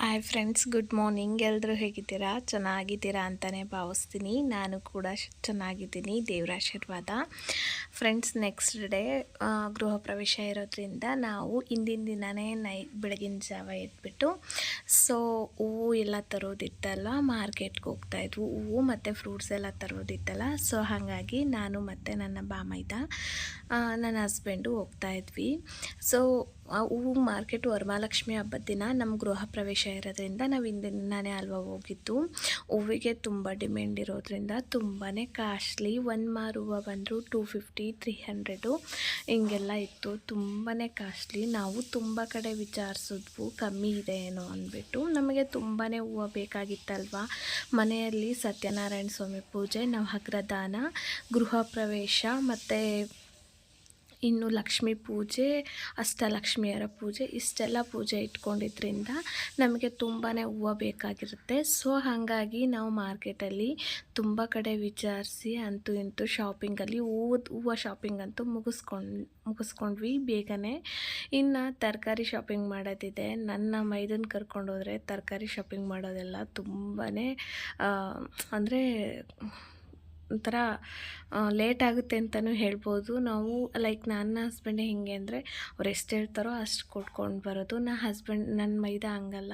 Hi friends, good morning. ಎಲ್ಲರೂ ಹೇಗಿದ್ದೀರಾ? ಚೆನ್ನಾಗಿದ್ದೀರಾ ಅಂತಲೇ ಭಾವಿಸ್ತೀನಿ. ನಾನು ಕೂಡ ಚೆನ್ನಾಗಿದ್ದೀನಿ, ದೇವರ ಆಶೀರ್ವಾದ. ಫ್ರೆಂಡ್ಸ್, ನೆಕ್ಸ್ಟ್ ಡೇ ಗೃಹ ಪ್ರವೇಶ ಇರೋದ್ರಿಂದ ನಾವು ಹಿಂದಿನ ದಿನವೇ ಬೆಳಗಿನ ಜಾವ ಎದ್ಬಿಟ್ಟು ಹೂವು ಎಲ್ಲ ತರೋದಿತ್ತಲ್ಲ, ಮಾರ್ಕೆಟ್ಗೆ ಹೋಗ್ತಾಯಿದ್ವು. ಹೂವು ಮತ್ತು ಫ್ರೂಟ್ಸ್ ಎಲ್ಲ ತರೋದಿತ್ತಲ್ಲ, ಹಾಗಾಗಿ ನಾನು ಮತ್ತು ನನ್ನ ಬಾಮೈದ ನನ್ನ ಹಸ್ಬೆಂಡು ಹೋಗ್ತಾಯಿದ್ವಿ. ಹೂವು ಮಾರ್ಕೆಟು ವರಮಹಾಲಕ್ಷ್ಮಿ ಹಬ್ಬದ ದಿನ ನಮ್ಮ ಗೃಹ ಪ್ರವೇಶ ಇರೋದ್ರಿಂದ ನಾವು ಹಿಂದಿನ ಅಲ್ವಾ ಹೋಗಿದ್ದು. ಹೂವಿಗೆ ತುಂಬ ಡಿಮ್ಯಾಂಡ್ ಇರೋದ್ರಿಂದ ತುಂಬಾ ಕಾಸ್ಟ್ಲಿ. ಒಂದು ಮಾರು ಹೂವು ಬಂದರು 250-300 ಹಿಂಗೆಲ್ಲ ಇತ್ತು. ತುಂಬಾ ಕಾಸ್ಟ್ಲಿ. ನಾವು ತುಂಬ ಕಡೆ ವಿಚಾರಿಸಿದ್ವು, ಕಮ್ಮಿ ಇದೆ ಏನೋ ಅಂದ್ಬಿಟ್ಟು. ನಮಗೆ ತುಂಬಾ ಹೂವು ಬೇಕಾಗಿತ್ತಲ್ವ. ಮನೆಯಲ್ಲಿ ಸತ್ಯನಾರಾಯಣ ಸ್ವಾಮಿ ಪೂಜೆ, ನವಗ್ರಹದಾನ, ಗೃಹ ಪ್ರವೇಶ ಮತ್ತು ಇನ್ನು ಲಕ್ಷ್ಮೀ ಪೂಜೆ, ಅಷ್ಟಲಕ್ಷ್ಮಿಯರ ಪೂಜೆ, ಇಷ್ಟೆಲ್ಲ ಪೂಜೆ ಇಟ್ಕೊಂಡಿದ್ದರಿಂದ ನಮಗೆ ತುಂಬಾ ಹೂವು ಬೇಕಾಗಿರುತ್ತೆ. ಹಾಗಾಗಿ ನಾವು ಮಾರ್ಕೆಟಲ್ಲಿ ತುಂಬ ಕಡೆ ವಿಚಾರಿಸಿ ಅಂತೂ ಇಂತೂ ಶಾಪಿಂಗಲ್ಲಿ ಹೂವು ಶಾಪಿಂಗ್ ಅಂತೂ ಮುಗಿಸ್ಕೊಂಡ್ವಿ ಬೇಗನೆ. ಇನ್ನು ತರಕಾರಿ ಶಾಪಿಂಗ್ ಮಾಡೋದಿದೆ. ನನ್ನ ಮೈದನ ಕರ್ಕೊಂಡೋದ್ರೆ ತರಕಾರಿ ಶಾಪಿಂಗ್ ಮಾಡೋದೆಲ್ಲ ತುಂಬಾ ಅಂದರೆ ಒಂಥರ ಲೇಟ್ ಆಗುತ್ತೆ ಅಂತಲೂ ಹೇಳ್ಬೋದು. ನಾವು ನನ್ನ ಹಸ್ಬೆಂಡೇ ಹಿಂಗೆ ಅಂದರೆ ಅವ್ರು ಎಷ್ಟು ಹೇಳ್ತಾರೋ ಅಷ್ಟು ಕೊಟ್ಕೊಂಡು ಬರೋದು. ನನ್ನ ಮೈದ ಹಂಗಲ್ಲ.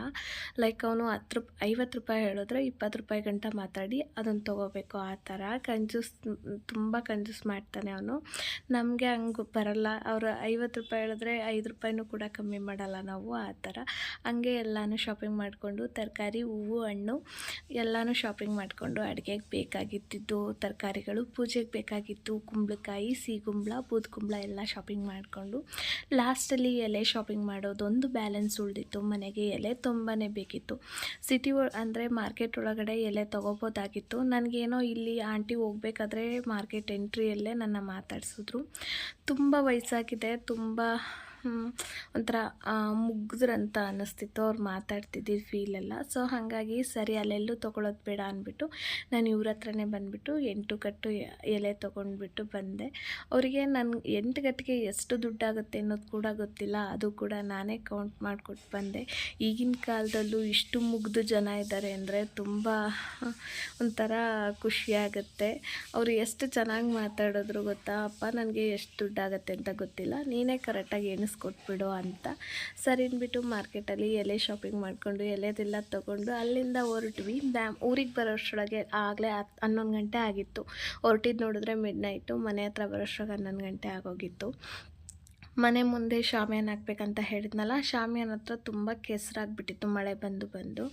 ಅವನು 50 ರೂಪಾಯಿ ಹೇಳಿದ್ರೆ 20 ರೂಪಾಯಿ ಗಂಟ ಮಾತಾಡಿ ಅದನ್ನು ತೊಗೋಬೇಕು. ಆ ಥರ ತುಂಬ ಕಂಜೂಸ್ ಮಾಡ್ತಾನೆ ಅವನು. ನಮಗೆ ಹಂಗೆ ಬರಲ್ಲ. ಅವರು 50 ರೂಪಾಯಿ ಹೇಳಿದ್ರೆ 5 ರೂಪಾಯಿನೂ ಕೂಡ ಕಮ್ಮಿ ಮಾಡಲ್ಲ ನಾವು. ಆ ಥರ ಹಂಗೆ ಎಲ್ಲನೂ ಶಾಪಿಂಗ್ ಮಾಡಿಕೊಂಡು ತರಕಾರಿ, ಹೂವು, ಹಣ್ಣು ಎಲ್ಲನೂ ಶಾಪಿಂಗ್ ಮಾಡಿಕೊಂಡು ಅಡುಗೆಗೆ ಬೇಕಾಗಿದ್ದು ತರಕಾರಿಗಳು, ಪೂಜೆಗೆ ಬೇಕಾಗಿತ್ತು ಕುಂಬಳಕಾಯಿ, ಸಿಗುಂಬಳ, ಬೂದುಗುಂಬಳ ಎಲ್ಲ ಶಾಪಿಂಗ್ ಮಾಡಿಕೊಂಡು ಲಾಸ್ಟಲ್ಲಿ ಎಲೆ ಶಾಪಿಂಗ್ ಮಾಡೋದೊಂದು ಬ್ಯಾಲೆನ್ಸ್ ಉಳಿದಿತ್ತು. ಮನೆಗೆ ಎಲೆ ತುಂಬಾ ಬೇಕಿತ್ತು. ಅಂದರೆ ಮಾರ್ಕೆಟ್ ಒಳಗಡೆ ಎಲೆ ತೊಗೋಬೋದಾಗಿತ್ತು. ನನಗೇನೋ ಇಲ್ಲಿ ಆಂಟಿ ಹೋಗ್ಬೇಕಾದ್ರೆ ಮಾರ್ಕೆಟ್ ಎಂಟ್ರಿಯಲ್ಲೇ ನನ್ನ ಮಾತಾಡಿಸಿದ್ರು. ತುಂಬ ವಯಸ್ಸಾಗಿದೆ, ತುಂಬ ಒಂಥರ ಮುಗ್ದ್ರಂತ ಅನ್ನಿಸ್ತಿತ್ತು ಅವ್ರು ಮಾತಾಡ್ತಿದ್ದಿದ್ದು ಫೀಲೆಲ್ಲ. ಹಾಗಾಗಿ ಸರಿ ಅಲ್ಲೆಲ್ಲೂ ತೊಗೊಳೋದು ಬೇಡ ಅಂದ್ಬಿಟ್ಟು ನಾನು ಇವ್ರ ಹತ್ರನೇ ಬಂದುಬಿಟ್ಟು 8 ಕಟ್ಟು ಎಲೆ ತೊಗೊಂಡ್ಬಿಟ್ಟು ಬಂದೆ. ಅವರಿಗೆ 8 ಕಟ್ಟಿಗೆ ಎಷ್ಟು ದುಡ್ಡಾಗುತ್ತೆ ಅನ್ನೋದು ಕೂಡ ಗೊತ್ತಿಲ್ಲ. ಅದು ಕೂಡ ನಾನೇ ಕೌಂಟ್ ಮಾಡಿಕೊಟ್ಟು ಬಂದೆ. ಈಗಿನ ಕಾಲದಲ್ಲೂ ಇಷ್ಟು ಮುಗ್ದು ಜನ ಇದ್ದಾರೆ ಅಂದರೆ ತುಂಬ ಒಂಥರ ಖುಷಿಯಾಗುತ್ತೆ. ಅವರು ಎಷ್ಟು ಚೆನ್ನಾಗಿ ಮಾತಾಡಿದ್ರು ಗೊತ್ತಾ, ಅಪ್ಪ ನನಗೆ ಎಷ್ಟು ದುಡ್ಡಾಗುತ್ತೆ ಅಂತ ಗೊತ್ತಿಲ್ಲ, ನೀನೇ ಕರೆಕ್ಟಾಗಿ ಎಣಿಸ್ಕೊಟ್ಬಿಡು ಅಂತ. ಸರಿ ಅಂದ್ಬಿಟ್ಟು ಮಾರ್ಕೆಟಲ್ಲಿ ಎಲೆ ಶಾಪಿಂಗ್ ಮಾಡಿಕೊಂಡು ಎಲೆದೆಲ್ಲ ತೊಗೊಂಡು ಅಲ್ಲಿಂದ ಹೊರಟ್ವಿ. ಊರಿಗೆ ಬರೋಷ್ಟರೊಳಗೆ ಆಗಲೇ 11 ಗಂಟೆ ಆಗಿತ್ತು. ಹೊರಟಿದ್ದು ನೋಡಿದ್ರೆ ಮಿಡ್ನೈಟು. ಮನೆ ಹತ್ರ ಬರೋಷ್ಟ್ರಾಗ 11 ಗಂಟೆ ಆಗೋಗಿತ್ತು. ಮನೆ ಮುಂದೆ ಶಾಮಿಯಾನ ಹಾಕ್ಬೇಕಂತ ಹೇಳಿದ್ನಲ್ಲ, ಶಾಮಿಯಾನ ಹತ್ರ ತುಂಬ ಕೆಸರಾಗಿಬಿಟ್ಟಿತ್ತು ಮಳೆ ಬಂದು.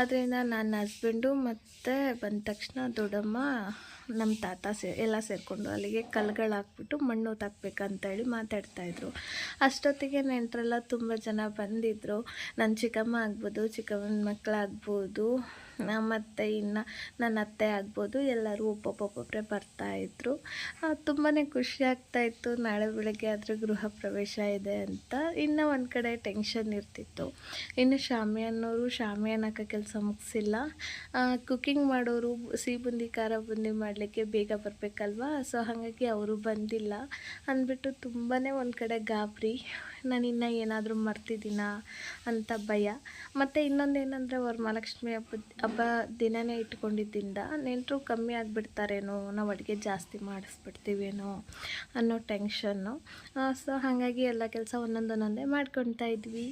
ಅದರಿಂದ ನನ್ನ ಹಸ್ಬೆಂಡು ಮತ್ತು ಬಂದ ತಕ್ಷಣ ದೊಡ್ಡಮ್ಮ, ನಮ್ಮ ತಾತ ಎಲ್ಲ ಸೇರಿಕೊಂಡು ಅಲ್ಲಿಗೆ ಕಲ್ಗಳು ಹಾಕ್ಬಿಟ್ಟು ಮಣ್ಣು ತಾಕ್ಬೇಕಂತೇಳಿ ಮಾತಾಡ್ತಾಯಿದ್ರು. ಅಷ್ಟೊತ್ತಿಗೆ ನೆಂಟರೆಲ್ಲ ತುಂಬ ಜನ ಬಂದಿದ್ದರು. ನನ್ನ ಚಿಕ್ಕಮ್ಮ ಆಗ್ಬೋದು, ಚಿಕ್ಕಮ್ಮನ ಮಕ್ಕಳಾಗ್ಬೋದು, ಮತ್ತು ಇನ್ನು ನನ್ನ ಅತ್ತೆ ಆಗ್ಬೋದು, ಎಲ್ಲರೂ ಒಬ್ಬೊಬ್ಬೊಬ್ಬೊಬ್ಬರೇ ಬರ್ತಾಯಿದ್ರು. ತುಂಬಾ ಖುಷಿ ಆಗ್ತಾಯಿತ್ತು. ನಾಳೆ ಬೆಳಗ್ಗೆ ಆದರೆ ಗೃಹ ಪ್ರವೇಶ ಇದೆ ಅಂತ. ಇನ್ನು ಒಂದು ಕಡೆ ಟೆನ್ಷನ್ ಇರ್ತಿತ್ತು. ಇನ್ನು ಶಾಮಿಯಾನವರು ಶಾಮಿಯಾನ ಹಾಕೋ ಕೆಲಸ ಮುಗಿಸಿಲ್ಲ. ಕುಕ್ಕಿಂಗ್ ಮಾಡೋರು ಸಿಹಿ ಬೂಂದಿ, ಖಾರ ಬೂಂದಿ ಮಾಡಲಿಕ್ಕೆ ಬೇಗ ಬರಬೇಕಲ್ವ. ಹಾಗಾಗಿ ಅವರು ಬಂದಿಲ್ಲ ಅಂದ್ಬಿಟ್ಟು ತುಂಬಾ ಒಂದು ಕಡೆ ಗಾಬರಿ. ನಾನಿನ್ನು ಏನಾದರೂ ಮರ್ತಿದ್ದೀನಾ ಅಂತ ಭಯ. ಮತ್ತು ಇನ್ನೊಂದೇನೆಂದರೆ ವರಮಹಾಲಕ್ಷ್ಮಿ ಹಬ್ಬ ದಿನವೇ ಇಟ್ಕೊಂಡಿದ್ದರಿಂದ ನೆಂಟರು ಕಮ್ಮಿ ಆಗಿಬಿಡ್ತಾರೇನೋ, ನಾವು ಅಡುಗೆ ಜಾಸ್ತಿ ಮಾಡಿಸ್ಬಿಡ್ತೀವೇನೋ ಅನ್ನೋ ಟೆನ್ಷನ್ನು. ಹಾಗಾಗಿ ಎಲ್ಲ ಕೆಲಸ ಒಂದೊಂದೇ ಮಾಡ್ಕೊತಾ ಇದ್ವಿ.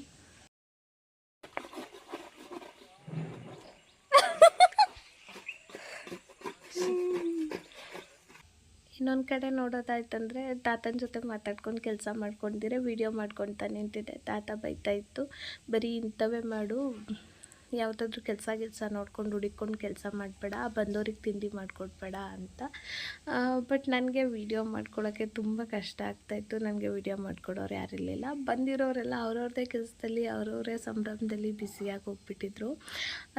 ಇನ್ನೊಂದು ಕಡೆ ನೋಡೋದಾಯ್ತಂದರೆ ತಾತನ ಜೊತೆ ಮಾತಾಡ್ಕೊಂಡು ಕೆಲಸ ಮಾಡ್ಕೊಂಡಿದ್ರೆ ವೀಡಿಯೋ ಮಾಡ್ಕೊತಾ ನಿಂತಿದ್ದೆ. ತಾತ ಬೈತಾಯಿತ್ತು, ಬರೀ ಇಂಥವೇ ಮಾಡು, ಯಾವುದಾದ್ರೂ ಕೆಲಸ ನೋಡ್ಕೊಂಡು ಹುಡುಕೊಂಡು ಕೆಲಸ ಮಾಡಬೇಡ, ಬಂದೋರಿಗೆ ತಿಂಡಿ ಮಾಡಿಕೊಡ್ಬೇಡ ಅಂತ. ಬಟ್ ನನಗೆ ವೀಡಿಯೋ ಮಾಡ್ಕೊಳ್ಳೋಕ್ಕೆ ತುಂಬ ಕಷ್ಟ ಆಗ್ತಾಯಿತ್ತು. ನನಗೆ ವೀಡಿಯೋ ಮಾಡ್ಕೊಡೋರು ಯಾರಿರಲಿಲ್ಲ. ಬಂದಿರೋರೆಲ್ಲ ಅವ್ರವ್ರದ್ದೇ ಕೆಲಸದಲ್ಲಿ ಅವ್ರವರೇ ಸಂಭ್ರಮದಲ್ಲಿ ಬ್ಯುಸಿಯಾಗಿ ಹೋಗ್ಬಿಟ್ಟಿದ್ರು.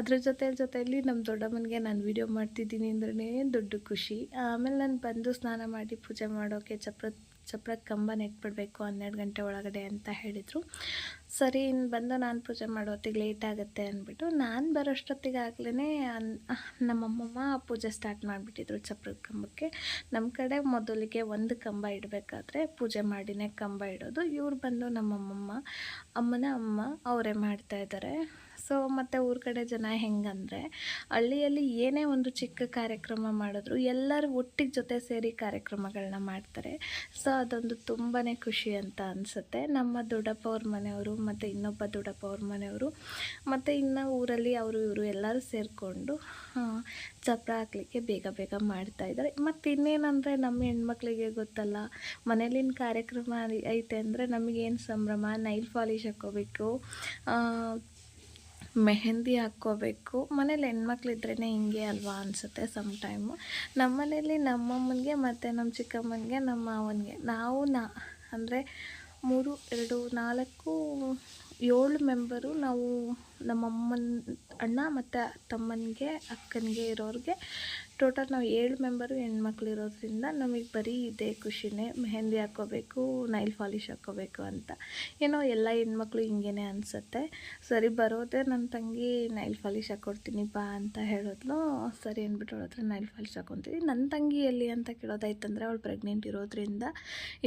ಅದ್ರ ಜೊತೆಯಲ್ಲಿ ನಮ್ಮ ದೊಡ್ಡಮ್ಮನಿಗೆ ನಾನು ವೀಡಿಯೋ ಮಾಡ್ತಿದ್ದೀನಿ ಅಂದ್ರೇ ದೊಡ್ಡ ಖುಷಿ. ಆಮೇಲೆ ನಾನು ಬಂದು ಸ್ನಾನ ಮಾಡಿ ಪೂಜೆ ಮಾಡೋಕ್ಕೆ ಚಪ್ರದ ಕಂಬ ನೆಟ್ಬಿಡಬೇಕು 12 ಗಂಟೆ ಒಳಗಡೆ ಅಂತ ಹೇಳಿದರು. ಸರಿ ಇನ್ನು ಬಂದು ನಾನು ಪೂಜೆ ಮಾಡೋ ಹೊತ್ತಿಗೆ ಲೇಟ್ ಆಗುತ್ತೆ ಅಂದ್ಬಿಟ್ಟು ನಾನು ಬರೋಷ್ಟೊತ್ತಿಗಾಗಲೇ ನಮ್ಮಮ್ಮಮ್ಮ ಪೂಜೆ ಸ್ಟಾರ್ಟ್ ಮಾಡಿಬಿಟ್ಟಿದ್ರು ಚಪ್ರದ ಕಂಬಕ್ಕೆ. ನಮ್ಮ ಕಡೆ ಮೊದಲಿಗೆ ಒಂದು ಕಂಬ ಇಡಬೇಕಾದ್ರೆ ಪೂಜೆ ಮಾಡಿನೇ ಕಂಬ ಇಡೋದು. ಇವ್ರು ಬಂದು ನಮ್ಮಮ್ಮಮ್ಮ ಅಮ್ಮನ ಅಮ್ಮ ಅವರೇ ಮಾಡ್ತಾಯಿದ್ದಾರೆ. ಸೊ ಮತ್ತು ಊರ ಕಡೆ ಜನ ಹೆಂಗಂದರೆ ಹಳ್ಳಿಯಲ್ಲಿ ಏನೇ ಒಂದು ಚಿಕ್ಕ ಕಾರ್ಯಕ್ರಮ ಮಾಡಿದ್ರು ಎಲ್ಲರೂ ಒಟ್ಟಿಗೆ ಜೊತೆ ಸೇರಿ ಕಾರ್ಯಕ್ರಮಗಳನ್ನ ಮಾಡ್ತಾರೆ. ಸೊ ಅದೊಂದು ತುಂಬಾ ಖುಷಿ ಅಂತ ಅನಿಸುತ್ತೆ. ನಮ್ಮ ದೊಡ್ಡಪ್ಪ ಅವ್ರ ಮನೆಯವರು ಮತ್ತು ಇನ್ನೊಬ್ಬ ದೊಡ್ಡಪ್ಪ ಅವ್ರ ಮನೆಯವರು ಮತ್ತು ಇನ್ನು ಊರಲ್ಲಿ ಅವರು ಇವರು ಎಲ್ಲರೂ ಸೇರಿಕೊಂಡು ಚಪ್ರ ಹಾಕ್ಲಿಕ್ಕೆ ಬೇಗ ಬೇಗ ಮಾಡ್ತಾಯಿದ್ದಾರೆ. ಮತ್ತು ಇನ್ನೇನಂದರೆ ನಮ್ಮ ಹೆಣ್ಮಕ್ಳಿಗೆ ಗೊತ್ತಲ್ಲ, ಮನೇಲಿನ ಕಾರ್ಯಕ್ರಮ ಐತೆ ಅಂದರೆ ನಮಗೇನು ಸಂಭ್ರಮ, ನೈಲ್ ಪಾಲಿಶ್ ಹಾಕ್ಕೋಬೇಕು, ಮೆಹಂದಿ ಹಾಕ್ಕೋಬೇಕು. ಮನೇಲಿ ಹೆಣ್ಮಕ್ಳಿದ್ರೇ ಹಿಂಗೆ ಅಲ್ವಾ ಅನಿಸುತ್ತೆ ಸಮ್ ಟೈಮು. ನಮ್ಮ ಮನೇಲಿ ನಮ್ಮಮ್ಮನಿಗೆ ಮತ್ತು ನಮ್ಮ ಚಿಕ್ಕಮ್ಮನಿಗೆ ನಮ್ಮ ಮಾವನಿಗೆ ನಾವು ಅಂದರೆ 3, 2, 4, 7 ಮೆಂಬರು ನಾವು ನಮ್ಮಮ್ಮನ ಅಣ್ಣ ಮತ್ತು ತಮ್ಮನಿಗೆ ಅಕ್ಕನಿಗೆ ಇರೋರಿಗೆ ಟೋಟಲ್ ನಾವು 7 ಮೆಂಬರು ಹೆಣ್ಮಕ್ಳು ಇರೋದ್ರಿಂದ ನಮಗೆ ಬರೀ ಇದೇ ಖುಷಿನೇ, ಮೆಹಂದಿ ಹಾಕ್ಕೋಬೇಕು, ನೈಲ್ ಪಾಲಿಶ್ ಹಾಕ್ಕೋಬೇಕು ಅಂತ. ಏನೋ ಎಲ್ಲ ಹೆಣ್ಮಕ್ಳು ಹಿಂಗೇ ಅನಿಸುತ್ತೆ. ಸರಿ ಬರೋದೇ ನನ್ನ ತಂಗಿ ನೈಲ್ ಪಾಲಿಶ್ ಹಾಕ್ಕೊಡ್ತೀನಿ ಬಾ ಅಂತ ಹೇಳಿದ್ಲು. ಸರಿ ಅಂದ್ಬಿಟ್ಟು ಅವಳ ಹತ್ರ ನೈಲ್ ಪಾಲಿಶ್ ಹಾಕ್ಕೊತೀವಿ. ನನ್ನ ತಂಗಿ ಎಲ್ಲಿ ಅಂತ ಕೇಳೋದಾಯ್ತಂದರೆ ಅವಳು ಪ್ರೆಗ್ನೆಂಟ್ ಇರೋದ್ರಿಂದ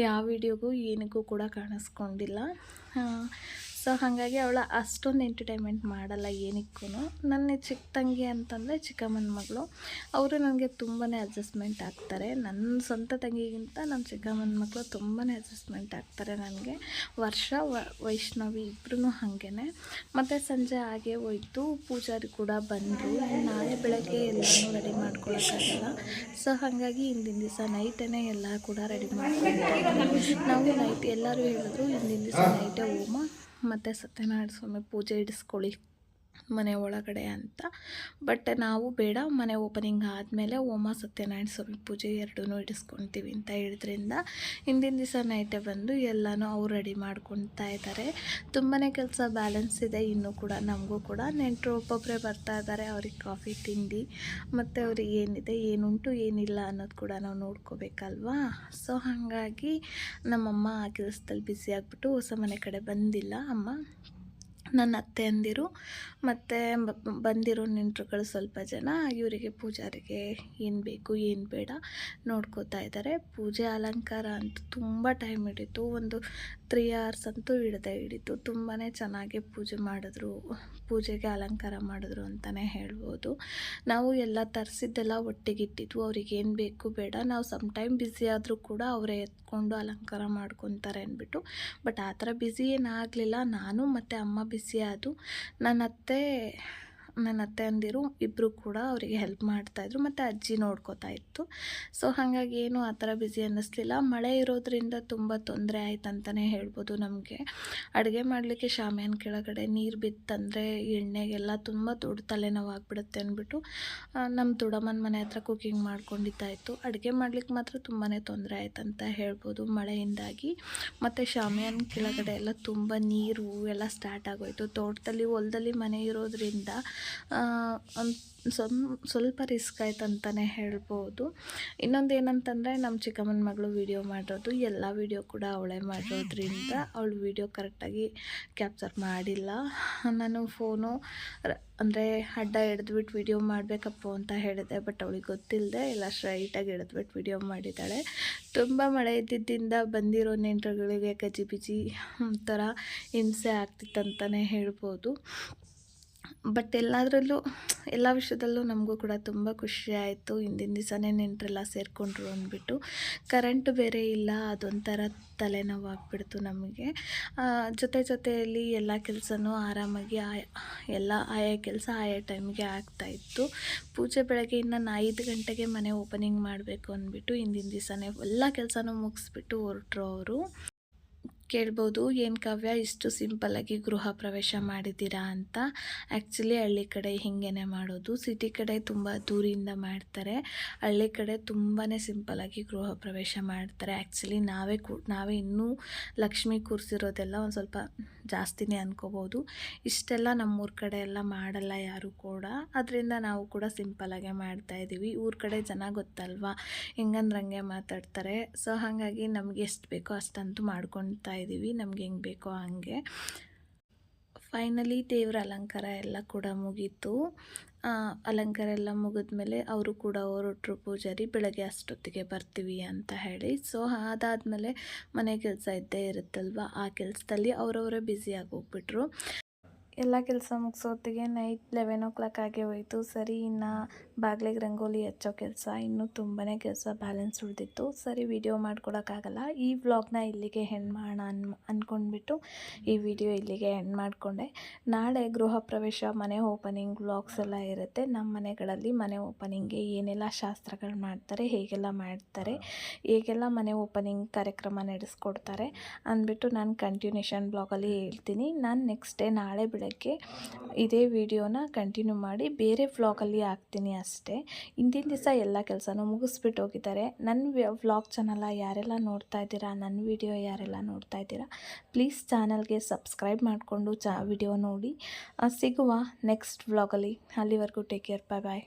ಯಾವ ವಿಡಿಯೋಗೂ ಏನಕ್ಕೂ ಕೂಡ ಕಾಣಿಸ್ಕೊಂಡಿಲ್ಲ. ಸೊ ಹಾಗಾಗಿ ಅವಳು ಅಷ್ಟೊಂದು ಎಂಟರ್ಟೈನ್ಮೆಂಟ್ ಮಾಡಲ್ಲ ಏನಕ್ಕೂ. ನನ್ನ ಚಿಕ್ಕ ತಂಗಿ ಅಂತಂದರೆ ಚಿಕ್ಕಮ್ಮನ ಮಗಳು, ಅವರು ನನಗೆ ತುಂಬಾ ಅಡ್ಜಸ್ಟ್ಮೆಂಟ್ ಆಗ್ತಾರೆ. ನನ್ನ ಸ್ವಂತ ತಂಗಿಗಿಂತ ನಮ್ಮ ಚಿಕ್ಕಮ್ಮನ ಮಕ್ಕಳು ತುಂಬಾ ಅಡ್ಜಸ್ಟ್ಮೆಂಟ್ ಆಗ್ತಾರೆ ನನಗೆ. ವರ್ಷ ವೈಷ್ಣವಿ ಇಬ್ಬರೂ ಹಾಗೇ. ಮತ್ತು ಸಂಜೆ ಹಾಗೆ ಹೋಯ್ತು, ಪೂಜಾರಿ ಕೂಡ ಬಂದರು. ನಾಳೆ ಬೆಳಗ್ಗೆ ಎಲ್ಲನೂ ರೆಡಿ ಮಾಡ್ಕೊಳ್ಳೋಕ್ಕಾಗಲ್ಲ. ಸೊ ಹಾಗಾಗಿ ಹಿಂದಿನ ದಿವಸ ನೈಟೇ ಎಲ್ಲ ಕೂಡ ರೆಡಿ ಮಾಡ್ಕೊಳ್ತಾರೆ. ನಾವು ನೈಟ್ ಎಲ್ಲರೂ ಹೇಳಿದ್ರು ಹಿಂದಿನ ದಿವಸ ನೈಟೇ ಹೋಮ ಮತ್ತು ಸತ್ಯನಾರಾಯಣ ಸ್ವಾಮಿ ಪೂಜೆ ಇಡಿಸ್ಕೊಳ್ಳಿ ಮನೆ ಒಳಗಡೆ ಅಂತ. ಬಟ್ ನಾವು ಬೇಡ, ಮನೆ ಓಪನಿಂಗ್ ಆದಮೇಲೆ ಹೋಮ ಸತ್ಯನಾರಾಯಣ ಸ್ವಾಮಿ ಪೂಜೆ ಎರಡೂ ಇಡಿಸ್ಕೊಳ್ತೀವಿ ಅಂತ ಹೇಳಿದ್ರಿಂದ ಹಿಂದಿನ ದಿವಸ ನೈಟೇ ಬಂದು ಎಲ್ಲನೂ ಅವ್ರು ರೆಡಿ ಮಾಡ್ಕೊಳ್ತಾ ಇದ್ದಾರೆ. ತುಂಬಾ ಕೆಲಸ ಬ್ಯಾಲೆನ್ಸ್ ಇದೆ ಇನ್ನೂ ಕೂಡ. ನಮಗೂ ಕೂಡ ನೆಂಟರು ಒಬ್ಬೊಬ್ಬರೇ ಬರ್ತಾ ಇದ್ದಾರೆ. ಅವ್ರಿಗೆ ಕಾಫಿ ತಿಂಡಿ ಮತ್ತು ಅವ್ರಿಗೆ ಏನಿದೆ ಏನುಂಟು ಏನಿಲ್ಲ ಅನ್ನೋದು ಕೂಡ ನಾವು ನೋಡ್ಕೋಬೇಕಲ್ವಾ. ಸೊ ಹಾಗಾಗಿ ನಮ್ಮಮ್ಮ ಆ ಕೆಲಸದಲ್ಲಿ ಬ್ಯುಸಿ ಆಗಿಬಿಟ್ಟು ಹೊಸ ಮನೆ ಕಡೆ ಬಂದಿಲ್ಲ ಅಮ್ಮ. ನನ್ನ ಅತ್ತೆ ಅಂದಿರು ಮತ್ತು ಬಂದಿರೋ ನೆಂಟರುಗಳು ಸ್ವಲ್ಪ ಜನ ಇವರಿಗೆ ಪೂಜಾರಿಗೆ ಏನು ಬೇಕು ಏನು ಬೇಡ ನೋಡ್ಕೋತಾ ಇದ್ದಾರೆ. ಪೂಜೆ ಅಲಂಕಾರ ಅಂತೂ ತುಂಬ ಟೈಮ್ ಹಿಡಿತು, ಒಂದು 3 hours ಅಂತೂ ಹಿಡಿತು. ತುಂಬಾ ಚೆನ್ನಾಗಿ ಪೂಜೆ ಮಾಡಿದ್ರು, ಪೂಜೆಗೆ ಅಲಂಕಾರ ಮಾಡಿದ್ರು ಅಂತಲೇ ಹೇಳ್ಬೋದು. ನಾವು ಎಲ್ಲ ತರಿಸಿದ್ದೆಲ್ಲ ಒಟ್ಟಿಗಿಟ್ಟಿದ್ವು. ಅವ್ರಿಗೆ ಏನು ಬೇಕು ಬೇಡ, ನಾವು ಸಮ್ ಟೈಮ್ ಬ್ಯುಸಿ ಆದರೂ ಕೂಡ ಅವರೇ ಎತ್ಕೊಂಡು ಅಲಂಕಾರ ಮಾಡ್ಕೊತಾರೆ ಅಂದ್ಬಿಟ್ಟು. ಬಟ್ ಆ ಥರ ಬ್ಯುಸಿ ಏನಾಗಲಿಲ್ಲ. ನಾನು ಮತ್ತು ಅಮ್ಮ ಬ್ಯುಸಿ ಆದು. ನನ್ನ ಅತ್ತೆ ಅಂದಿರು ಇಬ್ಬರು ಕೂಡ ಅವರಿಗೆ ಹೆಲ್ಪ್ ಮಾಡ್ತಾಯಿದ್ರು ಮತ್ತು ಅಜ್ಜಿ ನೋಡ್ಕೋತಾ ಇತ್ತು. ಸೊ ಹಾಗಾಗಿ ಏನು ಆ ಥರ ಬ್ಯುಸಿ ಅನ್ನಿಸ್ಲಿಲ್ಲ. ಮಳೆ ಇರೋದ್ರಿಂದ ತುಂಬ ತೊಂದರೆ ಆಯ್ತು ಅಂತಲೇ ಹೇಳ್ಬೋದು. ನಮಗೆ ಅಡುಗೆ ಮಾಡಲಿಕ್ಕೆ ಶಾಮಿಯಾನ ಕೆಳಗಡೆ ನೀರು ಬಿತ್ತಂದರೆ ಎಣ್ಣೆಗೆಲ್ಲ ತುಂಬ ದೊಡ್ಡ ತಲೆನೋವು ಆಗಿಬಿಡುತ್ತೆ ಅಂದ್ಬಿಟ್ಟು ನಮ್ಮ ದೊಡ್ಡಮ್ಮನ ಮನೆ ಹತ್ರ ಕುಕ್ಕಿಂಗ್ ಮಾಡ್ಕೊಂಡಿದ್ದಾಯಿತು. ಅಡುಗೆ ಮಾಡ್ಲಿಕ್ಕೆ ಮಾತ್ರ ತುಂಬಾ ತೊಂದರೆ ಆಯ್ತು ಅಂತ ಹೇಳ್ಬೋದು ಮಳೆಯಿಂದಾಗಿ. ಮತ್ತು ಶಾಮಿಯಾನ ಕೆಳಗಡೆ ಎಲ್ಲ ತುಂಬ ನೀರು ಎಲ್ಲ ಸ್ಟಾರ್ಟ್ ಆಗೋಯಿತು. ತೋಟದಲ್ಲಿ ಹೊಲದಲ್ಲಿ ಮನೆ ಇರೋದ್ರಿಂದ ಸ್ವಲ್ಪ ರಿಸ್ಕ್ ಆಯ್ತು ಅಂತಲೇ ಹೇಳ್ಬೋದು. ಇನ್ನೊಂದು ಏನಂತಂದರೆ ನಮ್ಮ ಚಿಕ್ಕಮ್ಮನ ಮಗಳು ವೀಡಿಯೋ ಮಾಡಿರೋದು ಎಲ್ಲ ವೀಡಿಯೋ ಕೂಡ ಅವಳೇ ಮಾಡಿರೋದ್ರಿಂದ ಅವಳು ವೀಡಿಯೋ ಕರೆಕ್ಟಾಗಿ ಕ್ಯಾಪ್ಚರ್ ಮಾಡಿಲ್ಲ. ನಾನು ಫೋನು ಅಂದರೆ ಅಡ್ಡ ಹಿಡಿದ್ಬಿಟ್ಟು ವೀಡಿಯೋ ಮಾಡಬೇಕಪ್ಪ ಅಂತ ಹೇಳಿದೆ. ಬಟ್ ಅವಳಿಗೆ ಗೊತ್ತಿಲ್ಲದೆ ಎಲ್ಲ ಸ್ಟ್ರೈಟಾಗಿ ಹಿಡಿದ್ಬಿಟ್ಟು ವೀಡಿಯೋ ಮಾಡಿದ್ದಾಳೆ. ತುಂಬ ಮಳೆ ಇದ್ದಿದ್ದರಿಂದ ಬಂದಿರೋ ನೆಂಟರುಗಳಿಗೆ ಗಜಿಬಿಜಿ ಒಂಥರ ಹಿಂಸೆ ಆಗ್ತಿತ್ತಂತಲೇ ಹೇಳ್ಬೋದು. ಬಟ್ ಎಲ್ಲ ವಿಷಯದಲ್ಲೂ ನಮಗೂ ಕೂಡ ತುಂಬ ಖುಷಿ ಆಯಿತು. ಹಿಂದಿನ ದಿವಸನೇ ನೆಂಟರೆಲ್ಲ ಸೇರಿಕೊಂಡ್ರು ಅಂದ್ಬಿಟ್ಟು. ಕರೆಂಟ್ ಬೇರೆ ಇಲ್ಲ, ಅದೊಂಥರ ತಲೆನೋವು ಆಗಿಬಿಡ್ತು ನಮಗೆ. ಜೊತೆಯಲ್ಲಿ ಎಲ್ಲ ಕೆಲಸನೂ ಆರಾಮಾಗಿ ಆಯಾ ಕೆಲಸ ಆಯಾ ಟೈಮಿಗೆ ಆಗ್ತಾಯಿತ್ತು. ಪೂಜೆ ಬೆಳಗ್ಗೆ ಇನ್ನು 5 ಗಂಟೆಗೆ ಮನೆ ಓಪನಿಂಗ್ ಮಾಡಬೇಕು ಅಂದ್ಬಿಟ್ಟು ಹಿಂದಿನ ದಿವಸನೇ ಎಲ್ಲ ಕೆಲಸನೂ ಮುಗಿಸ್ಬಿಟ್ಟು ಹೊರಟ್ರು ಅವರು. ಕೇಳ್ಬೋದು, ಏನು ಕಾವ್ಯ ಇಷ್ಟು ಸಿಂಪಲ್ಲಾಗಿ ಗೃಹ ಪ್ರವೇಶ ಮಾಡಿದ್ದೀರಾ ಅಂತ. ಆ್ಯಕ್ಚುಲಿ ಹಳ್ಳಿ ಕಡೆ ಹೀಗೇ ಮಾಡೋದು. ಸಿಟಿ ಕಡೆ ತುಂಬ ದೂರಿಂದ ಮಾಡ್ತಾರೆ. ಹಳ್ಳಿ ಕಡೆ ತುಂಬಾ ಸಿಂಪಲ್ಲಾಗಿ ಗೃಹ ಪ್ರವೇಶ ಮಾಡ್ತಾರೆ. ಆ್ಯಕ್ಚುಲಿ ನಾವೇ ಇನ್ನೂ ಲಕ್ಷ್ಮಿ ಕೂರಿಸಿರೋದೆಲ್ಲ ಒಂದು ಸ್ವಲ್ಪ ಜಾಸ್ತಿನೇ ಅನ್ಕೋಬೋದು. ಇಷ್ಟೆಲ್ಲ ನಮ್ಮೂರ ಕಡೆ ಎಲ್ಲ ಮಾಡಲ್ಲ ಯಾರು ಕೂಡ. ಅದರಿಂದ ನಾವು ಕೂಡ ಸಿಂಪಲ್ಲಾಗೆ ಮಾಡ್ತಾಯಿದ್ದೀವಿ. ಊರ ಕಡೆ ಜನ ಗೊತ್ತಲ್ವಾ, ಹೆಂಗಂದ್ರಂಗೆ ಮಾತಾಡ್ತಾರೆ. ಸೊ ಹಾಗಾಗಿ ನಮಗೆ ಎಷ್ಟು ಬೇಕೋ ಅಷ್ಟಂತೂ ಮಾಡ್ಕೊತಾ ಇದ್ದೀವಿ, ನಮ್ಗೆ ಹೆಂಗೆ ಬೇಕೋ ಹಂಗೆ. ಫೈನಲಿ ದೇವರ ಅಲಂಕಾರ ಎಲ್ಲ ಕೂಡ ಮುಗೀತು. ಅಲಂಕಾರ ಎಲ್ಲ ಮುಗಿದ್ಮೇಲೆ ಅವರು ಕೂಡ ಹೊರಟ್ರು ಪೂಜಾರಿ, ಬೆಳಗ್ಗೆ ಅಷ್ಟೊತ್ತಿಗೆ ಬರ್ತೀವಿ ಅಂತ ಹೇಳಿ. ಸೊ ಅದಾದಮೇಲೆ ಮನೆ ಕೆಲಸ ಇದ್ದೇ ಇರುತ್ತಲ್ವ, ಆ ಕೆಲಸದಲ್ಲಿ ಅವರವರೇ ಬ್ಯುಸಿಯಾಗಿ ಹೋಗ್ಬಿಟ್ರು. ಎಲ್ಲ ಕೆಲಸ ಮುಗಿಸೋತ್ತಿಗೆ ನೈಟ್ 11 ಓ ಕ್ಲಾಕ್ ಆಗೇ ಹೋಯಿತು. ಸರಿ, ಇನ್ನು ಬಾಗಿಲಿಗೆ ರಂಗೋಲಿ ಹಚ್ಚೋ ಕೆಲಸ, ಇನ್ನೂ ತುಂಬಾ ಕೆಲಸ ಬ್ಯಾಲೆನ್ಸ್ ಉಳಿದಿತ್ತು. ಸರಿ, ವಿಡಿಯೋ ಮಾಡ್ಕೊಳಕ್ಕಾಗಲ್ಲ, ಈ ವ್ಲಾಗ್ನ ಇಲ್ಲಿಗೆ ಎಂಡ್ ಮಾಡೋಣ ಅಂದ್ಕೊಂಡ್ಬಿಟ್ಟು ಈ ವಿಡಿಯೋ ಇಲ್ಲಿಗೆ ಎಂಡ್ ಮಾಡಿಕೊಂಡೆ. ನಾಳೆ ಗೃಹ ಪ್ರವೇಶ, ಮನೆ ಓಪನಿಂಗ್ ವ್ಲಾಗ್ಸ್ ಎಲ್ಲ ಇರುತ್ತೆ. ನಮ್ಮ ಮನೆಗಳಲ್ಲಿ ಮನೆ ಓಪನಿಂಗ್ಗೆ ಏನೆಲ್ಲ ಶಾಸ್ತ್ರಗಳು ಮಾಡ್ತಾರೆ, ಹೇಗೆಲ್ಲ ಮಾಡ್ತಾರೆ, ಹೇಗೆಲ್ಲ ಮನೆ ಓಪನಿಂಗ್ ಕಾರ್ಯಕ್ರಮ ನಡೆಸ್ಕೊಡ್ತಾರೆ ಅಂದ್ಬಿಟ್ಟು ನಾನು ಕಂಟಿನ್ಯೂಷನ್ ಬ್ಲಾಗಲ್ಲಿ ಹೇಳ್ತೀನಿ. ನಾನು ನೆಕ್ಸ್ಟ್ ಡೇ ನಾಳೆ ಬೆಳಗ್ಗೆ ಇದೇ ವಿಡಿಯೋನ ಕಂಟಿನ್ಯೂ ಮಾಡಿ ಬೇರೆ ವ್ಲಾಗಲ್ಲಿ ಹಾಕ್ತೀನಿ ಅಷ್ಟೇ. ಇಂದಿನ ದಿವಸ ಎಲ್ಲ ಕೆಲಸನೂ ಮುಗಿಸ್ಬಿಟ್ಟು ಹೋಗಿದ್ದಾರೆ. ನನ್ನ ವ್ಲಾಗ್ ಚಾನಲ್ನ ಯಾರೆಲ್ಲ ನೋಡ್ತಾ ಇದ್ದೀರಾ, ನನ್ನ ವಿಡಿಯೋ ಯಾರೆಲ್ಲ ನೋಡ್ತಾ ಇದ್ದೀರಾ, ಪ್ಲೀಸ್ ಚಾನಲ್ಗೆ ಸಬ್ಸ್ಕ್ರೈಬ್ ಮಾಡಿಕೊಂಡು ವಿಡಿಯೋ ನೋಡಿ. ಸಿಗುವ ನೆಕ್ಸ್ಟ್ ವ್ಲಾಗಲ್ಲಿ. ಅಲ್ಲಿವರೆಗೂ ಟೇಕ್ ಕೇರ್, ಬಾಯ್ ಬಾಯ್.